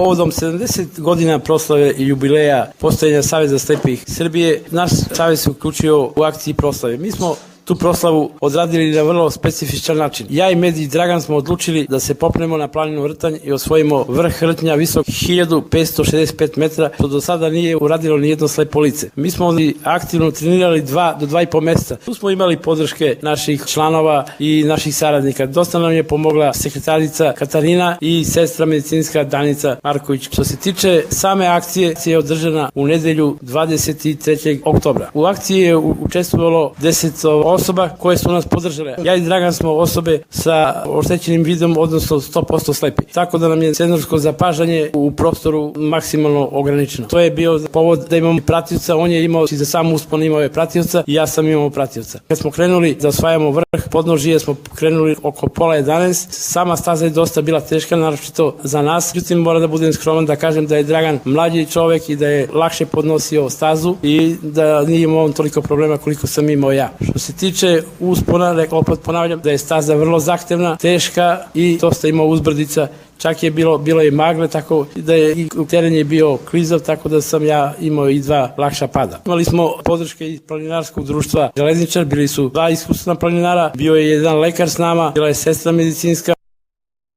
Povodom 70 godina proslave i jubileja postojanja Saveza slepih Srbije, naš savez se uključio u akciji proslave. Mi smo tu proslavu odradili na vrlo specifičan način. Ja i Medi Dragan smo odlučili da se popnemo na planinu Rtanj i osvojimo vrh Rtnja visok 1565 metara, što do sada nije uradilo ni jedno slepo lice. Mi smo aktivno trenirali 2 do 2,5 meseca. Tu smo imali podrške naših članova i naših saradnika. Dosta nam je pomogla sekretarica Katarina i sestra medicinska Danica Marković. Što se tiče same akcije, je održana u nedelju 23. oktobra. U akciji je učestvovalo 10 osoba koje su nas podržale. Ja i Dragan smo osobe sa oštećenim vidom, odnosno 100% slepi. Tako da nam je senzorsko zapažanje u prostoru maksimalno ograničeno. To je bio povod da imamo pratioca, on je imao i za sam uspon imao je pratioca i ja sam imao pratioca. Kad smo krenuli da osvajamo vrh podnožije, smo krenuli oko pola 11. Sama staza je dosta bila teška, naročito za nas. Međutim, mora da budem skroman da kažem da je Dragan mlađi čovek i da je lakše podnosio stazu i da nije imao on toliko problema koliko sam imao ja. Što se tiče uspona, opet ponavljam da je staza vrlo zahtevna, teška i dosta ima uzbrdica. Čak je bilo i magle, tako da je i teren je bio klizav, tako da sam ja imao i 2 lakša pada. Imali smo podrške iz planinarskog društva Železničar, bili su 2 iskusna planinara, bio je jedan lekar s nama, bila je sestra medicinska,